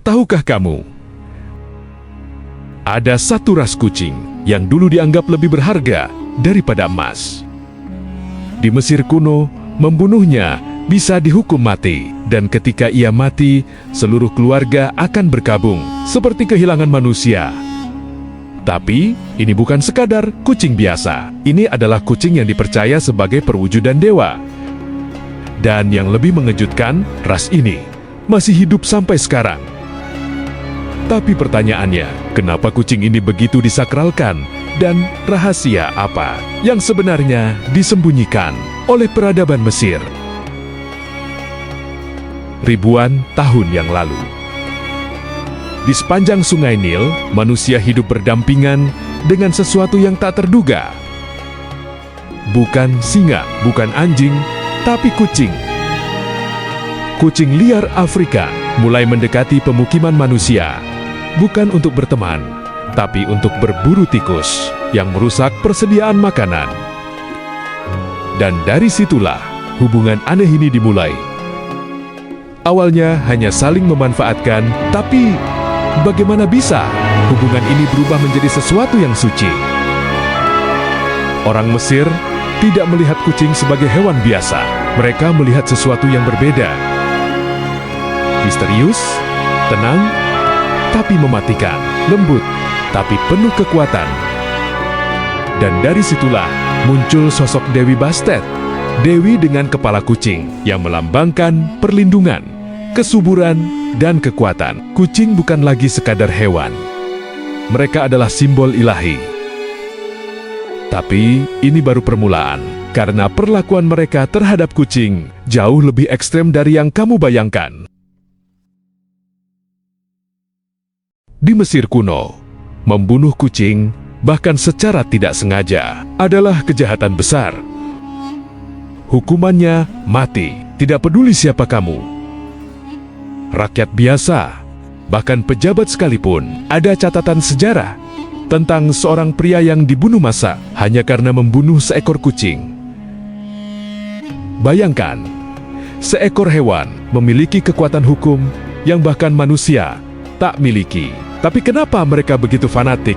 Tahukah kamu, ada satu ras kucing yang dulu dianggap lebih berharga daripada emas. Di Mesir kuno, membunuhnya bisa dihukum mati, dan ketika ia mati, seluruh keluarga akan berkabung, seperti kehilangan manusia. Tapi, ini bukan sekadar kucing biasa. Ini adalah kucing yang dipercaya sebagai perwujudan dewa. Dan yang lebih mengejutkan, ras ini masih hidup sampai sekarang. Tapi pertanyaannya, kenapa kucing ini begitu disakralkan? Dan rahasia apa yang sebenarnya disembunyikan oleh peradaban Mesir ribuan tahun yang lalu? Di sepanjang sungai Nil, manusia hidup berdampingan dengan sesuatu yang tak terduga. Bukan singa, bukan anjing, tapi kucing. Kucing liar Afrika mulai mendekati pemukiman manusia, bukan untuk berteman, tapi untuk berburu tikus yang merusak persediaan makanan. Dan dari situlah hubungan aneh ini dimulai. Awalnya hanya saling memanfaatkan, tapi bagaimana bisa hubungan ini berubah menjadi sesuatu yang suci? Orang Mesir tidak melihat kucing sebagai hewan biasa. Mereka melihat sesuatu yang berbeda. Misterius, tenang, tapi mematikan, lembut, tapi penuh kekuatan. Dan dari situlah muncul sosok Dewi Bastet, dewi dengan kepala kucing yang melambangkan perlindungan, kesuburan, dan kekuatan. Kucing bukan lagi sekadar hewan. Mereka adalah simbol ilahi. Tapi ini baru permulaan, karena perlakuan mereka terhadap kucing jauh lebih ekstrem dari yang kamu bayangkan. Di Mesir kuno, membunuh kucing, bahkan secara tidak sengaja, adalah kejahatan besar. Hukumannya mati, tidak peduli siapa kamu. Rakyat biasa, bahkan pejabat sekalipun, ada catatan sejarah tentang seorang pria yang dibunuh massa hanya karena membunuh seekor kucing. Bayangkan, seekor hewan memiliki kekuatan hukum yang bahkan manusia tak miliki. Tapi kenapa mereka begitu fanatik?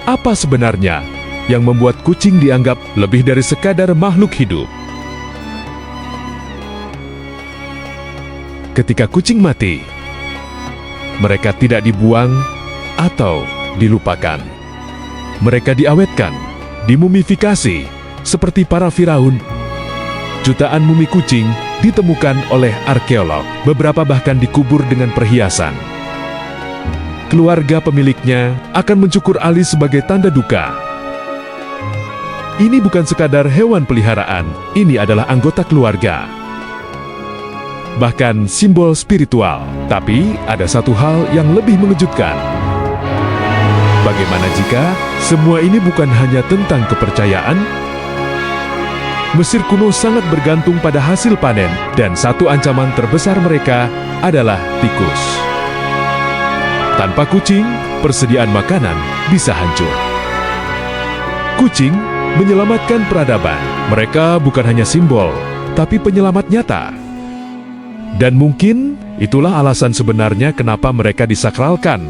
Apa sebenarnya yang membuat kucing dianggap lebih dari sekadar makhluk hidup? Ketika kucing mati, mereka tidak dibuang atau dilupakan. Mereka diawetkan, dimumifikasi, seperti para Firaun. Jutaan mumi kucing ditemukan oleh arkeolog, beberapa bahkan dikubur dengan perhiasan. Keluarga pemiliknya akan mencukur alis sebagai tanda duka. Ini bukan sekadar hewan peliharaan, ini adalah anggota keluarga. Bahkan simbol spiritual. Tapi ada satu hal yang lebih mengejutkan. Bagaimana jika semua ini bukan hanya tentang kepercayaan? Mesir kuno sangat bergantung pada hasil panen, dan satu ancaman terbesar mereka adalah tikus. Tanpa kucing, persediaan makanan bisa hancur. Kucing menyelamatkan peradaban. Mereka bukan hanya simbol, tapi penyelamat nyata. Dan mungkin itulah alasan sebenarnya kenapa mereka disakralkan.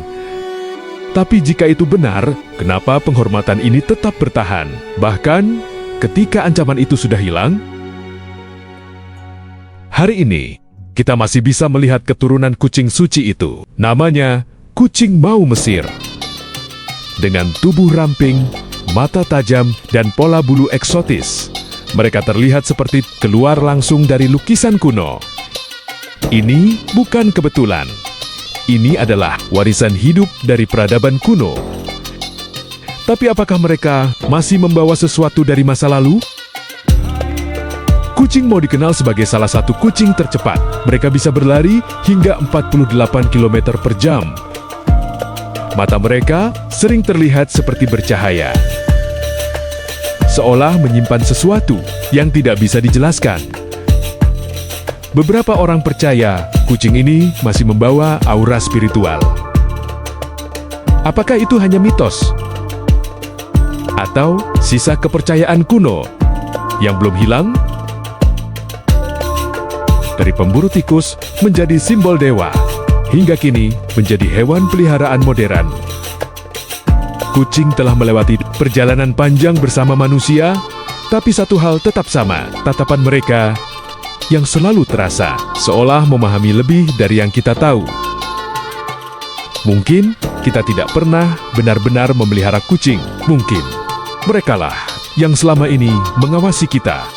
Tapi jika itu benar, kenapa penghormatan ini tetap bertahan? Bahkan ketika ancaman itu sudah hilang? Hari ini, kita masih bisa melihat keturunan kucing suci itu. Namanya kucing mau Mesir. Dengan tubuh ramping, mata tajam, dan pola bulu eksotis, mereka terlihat seperti keluar langsung dari lukisan kuno. Ini bukan kebetulan. Ini adalah warisan hidup dari peradaban kuno. Tapi apakah mereka masih membawa sesuatu dari masa lalu? Kucing mau dikenal sebagai salah satu kucing tercepat. Mereka bisa berlari hingga 48 km per jam. Mata mereka sering terlihat seperti bercahaya, seolah menyimpan sesuatu yang tidak bisa dijelaskan. Beberapa orang percaya kucing ini masih membawa aura spiritual. Apakah itu hanya mitos? Atau sisa kepercayaan kuno yang belum hilang? Dari pemburu tikus menjadi simbol dewa, hingga kini menjadi hewan peliharaan modern. Kucing telah melewati perjalanan panjang bersama manusia, tapi satu hal tetap sama, tatapan mereka yang selalu terasa, seolah memahami lebih dari yang kita tahu. Mungkin kita tidak pernah benar-benar memelihara kucing. Mungkin merekalah yang selama ini mengawasi kita.